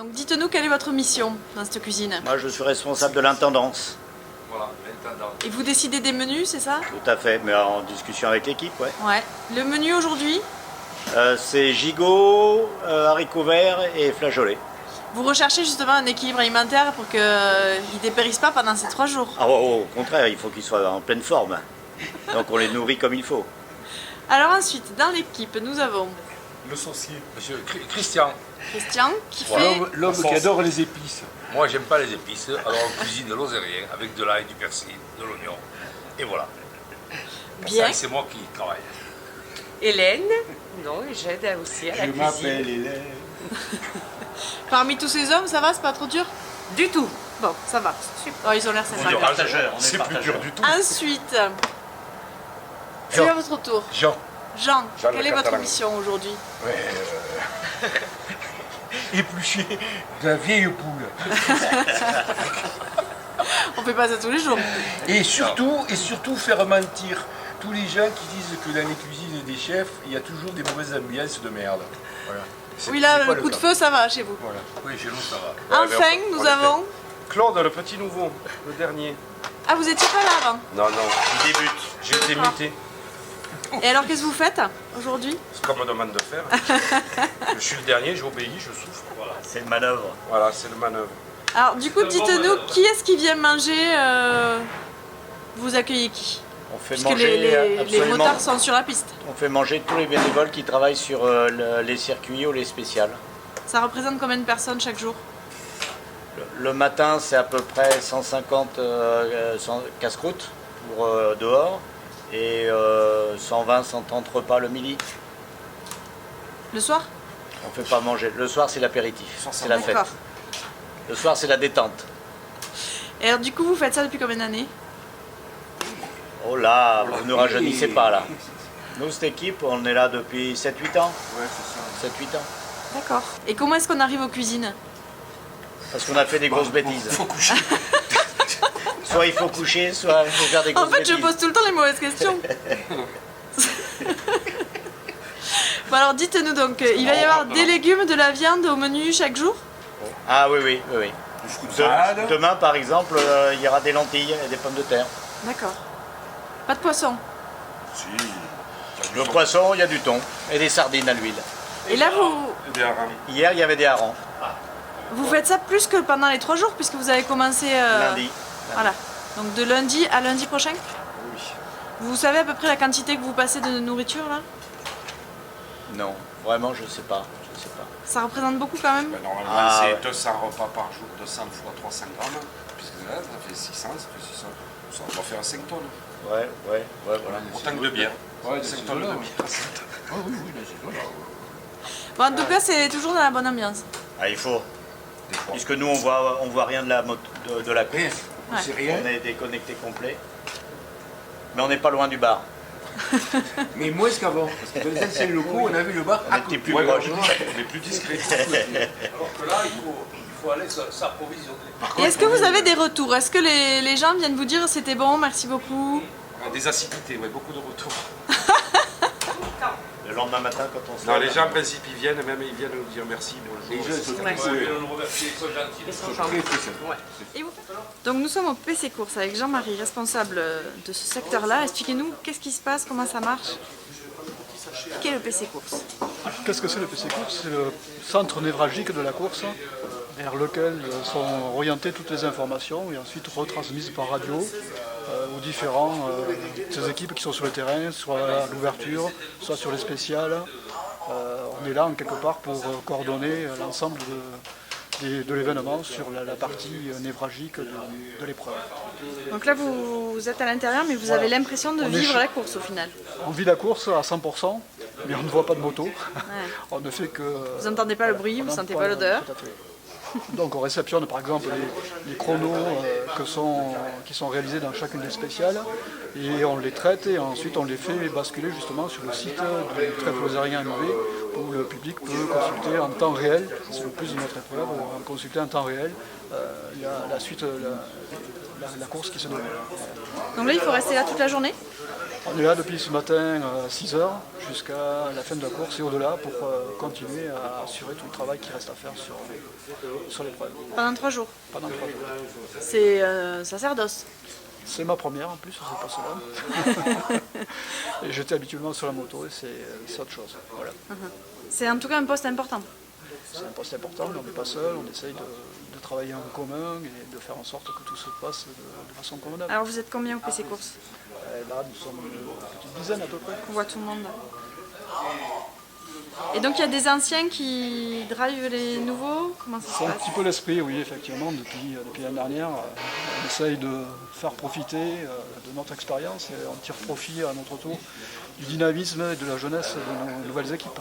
Donc dites-nous quelle est votre mission dans cette cuisine. Moi, je suis responsable de l'intendance. Voilà, l'intendant. Et vous décidez des menus, c'est ça? Tout à fait, mais en discussion avec l'équipe, ouais. Ouais. Le menu aujourd'hui, C'est gigot, haricots verts et flageolets. vous recherchez justement un équilibre alimentaire pour qu'ils ne dépérissent pas pendant ces 3 jours. Ah, au contraire, il faut qu'ils soient en pleine forme. Donc on les nourrit comme il faut. Alors ensuite, dans l'équipe, nous avons Le saucier, monsieur Christian. Christian qui Voilà. fait... L'homme qui adore les épices. Moi, j'aime pas les épices, alors on cuisine de l'osérien avec de l'ail, du persil, de l'oignon. Et voilà. Pour Bien. ça, c'est moi qui travaille. Hélène, non, j'aide aussi à la Je cuisine. m'appelle Hélène. Parmi tous ces hommes, ça va? C'est pas trop dur? Du tout. Bon, ça va. Oh, ils ont l'air sympas. C'est plus dur du tout. Ensuite, c'est Jean. à votre tour. Jean. Jean, Jean quelle le est votre Catalan. mission aujourd'hui? Éplucher de la vieille poule. On fait pas ça tous les jours. Et surtout faire mentir tous les gens qui disent que dans les cuisines des chefs, il y a toujours des mauvaises ambiances de merde. Voilà. Oui, là, C'est pas le coup de cas. feu, ça va chez vous. Voilà. Oui, chez nous, ça va. Enfin, nous avons... Claude, le petit nouveau, le dernier. Ah, vous étiez pas là avant. Non, non, il débute. J'ai été Ah. muté. Et alors, qu'est-ce que vous faites aujourd'hui? C'est comme on me demande de faire. Je suis le dernier, j'obéis, je souffre. Voilà, C'est une manœuvre. voilà c'est le manœuvre. Alors, du coup, dites-nous, qui est-ce qui vient manger Vous accueillez qui? On fait Puisque manger les absolument. motards sont sur la piste. On fait manger tous les bénévoles qui travaillent sur les circuits ou les spéciales. Ça représente combien de personnes chaque jour? Le matin, c'est à peu près 150 casse-croûtes pour dehors et 120-130 repas le midi. Le soir? On ne fait pas manger. Le soir, c'est l'apéritif, c'est la fête. D'accord. Le soir, c'est la détente. Et alors, du coup, vous faites ça depuis combien d'années? Oh là, vous ne rajeunissez pas là. Nous, cette équipe, on est là depuis 7-8 ans. Ouais, c'est ça. 7-8 ans. D'accord. Et comment est-ce qu'on arrive aux cuisines? Parce qu'on a fait des grosses bêtises. Faut coucher. Soit il faut coucher, soit il faut faire des grosses En fait, bêtises. je pose tout le temps les mauvaises questions. Bon, alors, dites-nous donc, il va y avoir des légumes, de la viande au menu chaque jour? Ah oui, oui, oui. oui. Salade. Demain, par exemple, il y aura des lentilles et des pommes de terre. D'accord. Pas de poisson? Si. Le poisson, il y a du thon et des sardines à l'huile. Et là, vous, Bien, Ram. Hier, il y avait des harengs. vous faites ça plus que pendant les 3 jours, puisque vous avez commencé... Lundi. Voilà. Donc de lundi à lundi prochain? Oui. Vous savez à peu près la quantité que vous passez de nourriture, là? Non, vraiment, je sais pas. Je sais pas. Ça représente beaucoup quand même? Ben, normalement, Ah, c'est ouais. 200 repas par jour, 200 fois 300 grammes. Puisque là, ça fait 600, ça fait 600. Ça va faire 5 tonnes. Ouais, voilà. Autant que de bière. Ouais, 5 tonnes de bière. Ah oui, oui, c'est ça. Bon, en tout cas, c'est toujours dans la bonne ambiance. Ah, il faut. Puisque nous, on voit rien de la, de la course. Rien. Ouais. C'est rien. On est déconnecté complet. Mais on n'est pas loin du bar. Mais moins qu'avant. Parce que dans les anciens locaux, on a vu le bar On à était côté. plus Ouais, proche. mais plus discret. Alors que là, il faut aller s'approvisionner. Et est-ce que vous avez des retours? Est-ce que les gens viennent vous dire c'était bon, merci beaucoup? Des acidités, ouais, beaucoup de retours. Le lendemain matin, quand on se Non, lève, les gens, en principe, ils viennent nous dire merci. Les Bonjour. gens sont Ouais. très Oui, nous remercier, ils sont gentils. Ils sont très, gentils. très sympas. Ouais. Et vous faites Donc nous sommes au PC Course avec Jean-Marie, responsable de ce secteur-là. Expliquez-nous qu'est-ce qui se passe, comment ça marche. Qu'est le PC Course? Qu'est-ce que c'est le PC Course? C'est le centre névralgique de la course vers lequel sont orientées toutes les informations et ensuite retransmises par radio aux différents ces équipes qui sont sur le terrain, soit à l'ouverture, soit sur les spéciales. On est là en quelque part pour coordonner l'ensemble de l'événement sur la partie névralgique de l'épreuve. Donc là, vous êtes à l'intérieur, mais vous avez l'impression de On est vivre chez- la course au final. On vit la course à 100%, mais on ne voit pas de moto. Ouais. On ne fait que... Vous n'entendez pas le bruit, vous ne sentez pas l'odeur. Tout à fait. Donc on réceptionne par exemple les chronos qui sont réalisés dans chacune des spéciales et on les traite et ensuite on les fait basculer justement sur le site du trèfle osérien MV où le public peut consulter en temps réel, c'est le plus de notre épreuve, consulter en temps réel la suite, la course qui se déroule. Donc là, il faut rester là toute la journée? On est là depuis ce matin à 6 h jusqu'à la fin de la course et au-delà pour continuer à assurer tout le travail qui reste à faire sur l'épreuve. Pendant 3 jours. Pendant 3 jours. C'est sacerdoce. C'est ma première en plus, c'est pas cela. Et j'étais habituellement sur la moto et c'est autre chose. Voilà. C'est en tout cas un poste important. C'est un poste important, mais on n'est pas seul, on essaye de travailler en commun et de faire en sorte que tout se passe de façon convenable. Alors vous êtes combien au PC Course? Là, nous sommes une petite dizaine à peu près. On voit tout le monde là. Et donc il y a des anciens qui drivent les nouveaux? Comment ça se C'est un passe? petit peu l'esprit, oui, effectivement. Depuis l'année dernière, on essaye de faire profiter de notre expérience et on tire profit à notre tour du dynamisme et de la jeunesse de nos nouvelles équipes.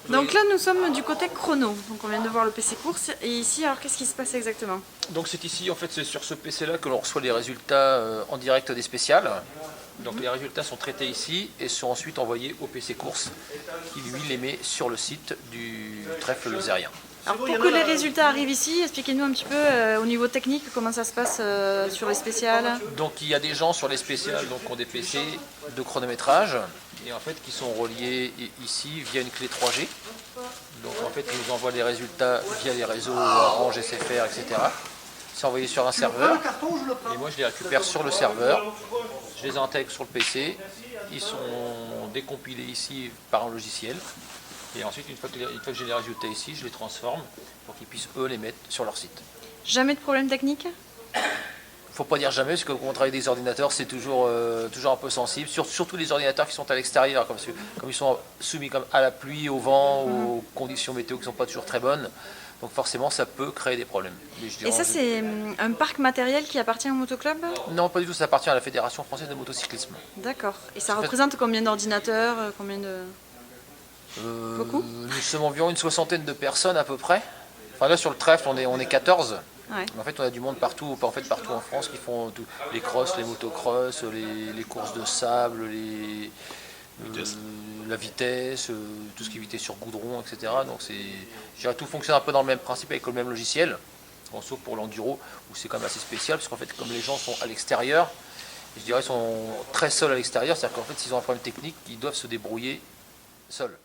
Donc là nous sommes du côté chrono, donc on vient de voir le PC Course et ici alors qu'est-ce qui se passe exactement? Donc c'est ici, en fait, c'est sur ce PC-là que l'on reçoit les résultats en direct des spéciales. Donc les résultats sont traités ici et sont ensuite envoyés au PC Course qui lui les met sur le site du trèfle lozérien. Alors pour que les résultats arrivent ici, expliquez-nous un petit peu au niveau technique comment ça se passe sur les spéciales. Donc il y a des gens sur les spéciales donc, qui ont des PC de chronométrage et en fait qui sont reliés ici via une clé 3G. Donc en fait ils nous envoient les résultats via les réseaux Orange, SFR, etc. C'est envoyé sur un serveur et moi je les récupère sur le serveur, je les intègre sur le PC, ils sont décompilés ici par un logiciel et ensuite une fois que j'ai les résultats ici, je les transforme pour qu'ils puissent eux les mettre sur leur site. Jamais de problème technique? Faut pas dire jamais, parce que quand on travaille avec des ordinateurs, c'est toujours un peu sensible. Surtout les ordinateurs qui sont à l'extérieur, comme ils sont soumis comme à la pluie, au vent, aux conditions météo qui ne sont pas toujours très bonnes. Donc forcément, ça peut créer des problèmes. Mais je dirais, Et ça, c'est un parc matériel qui appartient au motoclub? Non, pas du tout, ça appartient à la Fédération française de motocyclisme. D'accord. Et ça représente combien d'ordinateurs? Combien de... Beaucoup? Nous sommes environ une soixantaine de personnes à peu près. Enfin là, sur le trèfle, on est 14. Ouais. En fait, on a du monde partout en France qui font les crosses, les motocross, les courses de sable, la vitesse, tout ce qui est vitesse sur goudron, etc. Donc je dirais, tout fonctionne un peu dans le même principe avec le même logiciel, sauf pour l'enduro où c'est quand même assez spécial parce qu'en fait, comme les gens sont à l'extérieur, je dirais ils sont très seuls à l'extérieur, c'est-à-dire qu'en fait, s'ils ont un problème technique, ils doivent se débrouiller seuls.